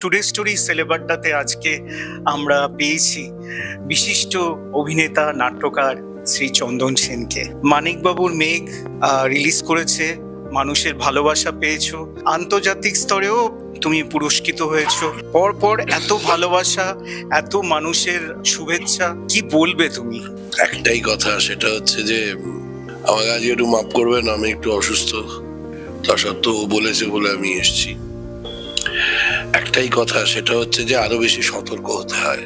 Today story সেলেবারটাতে আজকে আমরা পেয়েছি বিশিষ্ট অভিনেতা নাট্যকার শ্রী চন্দন সেনকে। মানিকবাবুর মেঘ রিলিজ করেছে, মানুষের ভালোবাসা পেয়েছো, আন্তর্জাতিক স্তরেও তুমি পুরস্কৃত হয়েছো। পরপর এত ভালোবাসা, এত মানুষের শুভেচ্ছা, কি বলবে তুমি? একটাই কথা, সেটা হচ্ছে যে আমাকে আজকে একটু মাফ করবেন, আমি একটু অসুস্থ, তা সত্ত্বেও বলেছে বলে আমি এসেছি। একটাই কথা, সেটা হচ্ছে যে আরো বেশি সতর্ক হতে হয়।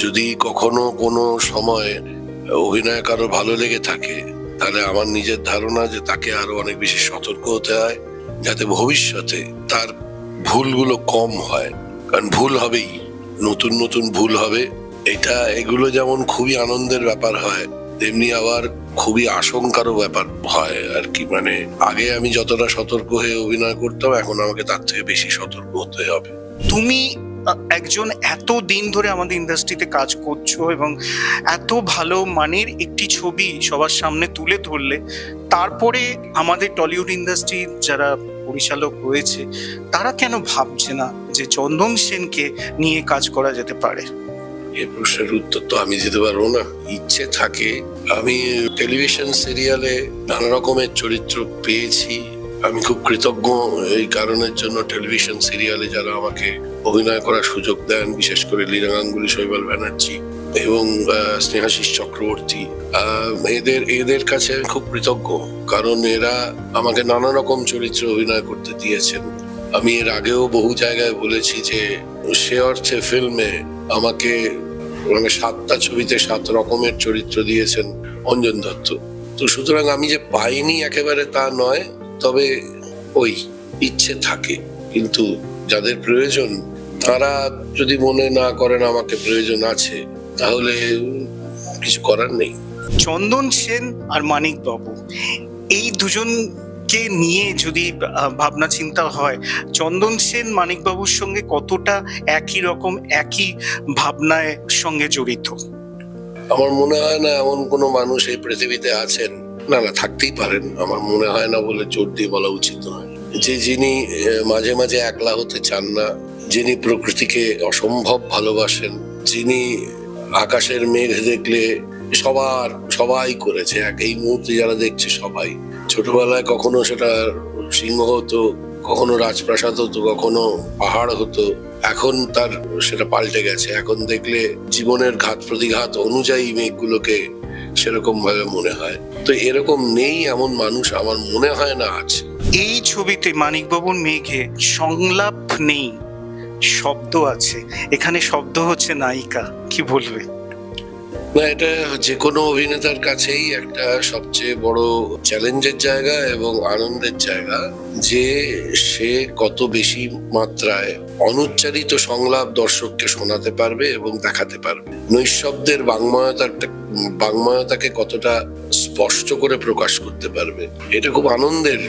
যদি কখনো কোনো সময় অভিনয় কারো ভালো লেগে থাকে, তাহলে আমার নিজের ধারণা যে তাকে আরো অনেক বেশি সতর্ক হতে হয়, যাতে ভবিষ্যতে তার ভুলগুলো কম হয়। কারণ ভুল হবেই, নতুন নতুন ভুল হবে। এগুলো যেমন খুবই আনন্দের ব্যাপার হয়, তেমনি আবার খুবই আশঙ্কারও ব্যাপার হয় আর কি। মানে আগে আমি যতটা সতর্ক হয়ে অভিনয় করতাম, এখন আমাকে তার থেকে বেশি সতর্ক হতে হবে। তুমি একজন এত দিন ধরে আমাদের ইন্ডাস্ট্রিতে কাজ করছো এবং এত ভালো মানের একটি ছবি সবার সামনে তুলে ধরলে, তারপরে আমাদের টলিউড ইন্ডাস্ট্রির যারা পরিচালক রয়েছে তারা কেন ভাবছে না যে চন্দন সেনকে নিয়ে কাজ করা যেতে পারে? এই প্রশ্নের উত্তর তো আমি দিতে পারবো না। ইচ্ছে থাকে, আমি টেলিভিশন সিরিয়ালে নানা রকমের চরিত্র পেয়েছি, আমি খুব কৃতজ্ঞ এই কারণের জন্য। টেলিভিশন সিরিয়ালে যারা আমাকে অভিনয় করার সুযোগ দেন, বিশেষ করে লীনা গাঙ্গুলি, শৈবাল ব্যানার্জি এবং স্নেহাশিস চক্রবর্তী, এদের কাছে আমি খুব কৃতজ্ঞ, কারণ এরা আমাকে নানা রকম চরিত্র অভিনয় করতে দিয়েছেন। আমি এর আগেও বহু জায়গায় বলেছি যে সে অর্থে ফিল্মে আমাকে 7টা ছবিতে 7 রকমের চরিত্র দিয়েছেন অঞ্জন দত্ত। তো সুতরাং আমি যে পাইনি একেবারে তা নয়, তবে ওই ইচ্ছে থাকে। কিন্তু যাদের প্রয়োজন, তারা যদি মনে না করেন আমাকে প্রয়োজন আছে, তাহলে কিছু করার নেই। চন্দন সেন আর মানিকবাবু, এই দুজনকে নিয়ে যদি ভাবনা চিন্তা হয়, চন্দন সেন মানিকবাবুর সঙ্গে কতটা একই রকম, একই ভাবনায় সঙ্গে জড়িত? আমার মনে হয় না এমন কোনো মানুষ এই পৃথিবীতে আছেন, না থাকতেই পারেন, আমার মনে হয় না বলে জোর দিয়ে বলা উচিত নয়, যিনি মাঝে মাঝে একলা হতে চান না, যিনি প্রকৃতিকে অসম্ভব ভালোবাসেন, যিনি আকাশের মেঘ দেখলে সবাই করেছে, এই মুহূর্তে যারা দেখছে সবাই। ছোটবেলায় কখনো সেটা সিংহ হতো, কখনো রাজপ্রাসাদ হতো, কখনো পাহাড় হতো, এখন তার সেটা পাল্টে গেছে। এখন দেখলে জীবনের ঘাত প্রতিঘাত অনুযায়ী মেঘগুলোকে সেরকম ভাবে মনে হয়। তো এরকম নেই এমন মানুষ আমার মনে হয় না আছে। এই ছবিতে মানিকবাবুর মেঘে সংলাপ নেই, শব্দ আছে। এখানে শব্দ হচ্ছে নায়িকা, কি বলবে? না, এটা যে কোনো অভিনেতার কাছেই একটা সবচেয়ে বড় চ্যালেঞ্জের জায়গা এবং আনন্দের জায়গা, যে সে কত বেশি মাত্রায় অনুচ্চারিত সংলাপ দর্শককে শোনাতে পারবে এবং দেখাতে পারবে। নৈঃশব্দের বাংময়তাকে কতটা স্পষ্ট করে প্রকাশ করতে পারবে। এটা খুব আনন্দের।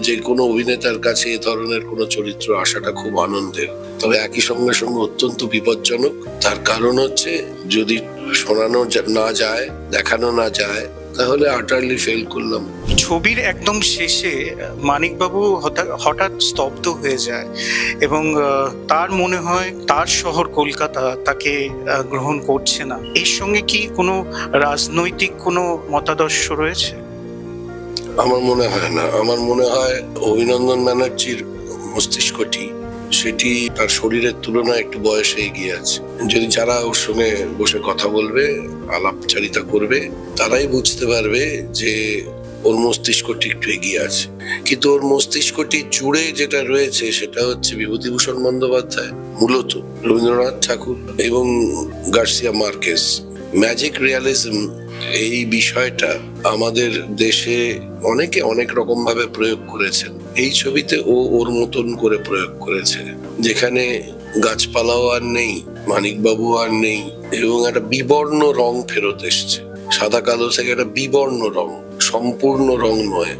যে কোনো অভিনেতার কাছে এ ধরনের কোনো চরিত্র আসাটা খুব আনন্দের, তবে একই সঙ্গে সঙ্গে অত্যন্ত বিপজ্জনক। তার কারণ হচ্ছে, যদি শোনানো না যায়, দেখানো না যায়, তাহলে আটারলি ফেল করলাম। ছবির একদম শেষে মানিকবাবু হঠাৎ স্তব্ধ হয়ে যায় এবং তার মনে হয় তার শহর কলকাতা তাকে গ্রহণ করছে না। এর সঙ্গে কি কোনো রাজনৈতিক কোনো মতাদর্শ রয়েছে? আমার মনে হয় না। আমার মনে হয় অভিনন্দন ব্যানার্জির মস্তিষ্কটি, সেটি তার শরীরের তুলনায় একটু বয়সে এগিয়ে আছে। যদি যারা ওর সঙ্গে বসে কথা বলবে, আলাপচারিতা করবে, তারাই বুঝতে পারবে যে ওর মস্তিষ্কটি একটু এগিয়ে আছে। কিন্তু ওর মস্তিষ্কটি জুড়ে যেটা রয়েছে, সেটা হচ্ছে বিভূতিভূষণ বন্দ্যোপাধ্যায়, মূলত রবীন্দ্রনাথ ঠাকুর এবং গার্সিয়া মার্কেস। ম্যাজিক রিয়ালিজম, এই বিষয়টা আমাদের দেশে অনেকে অনেক রকম ভাবে প্রয়োগ করেছেন। এই ছবিতে ওর মতন করে প্রয়োগ করেছে, যেখানে গাছপালাও আর নেই, মানিকবাবু আর নেই, এবং একটা বিবর্ণ রং ফেরত এসছে। সাদা কালো থেকে একটা বিবর্ণ রং, সম্পূর্ণ রং নয়।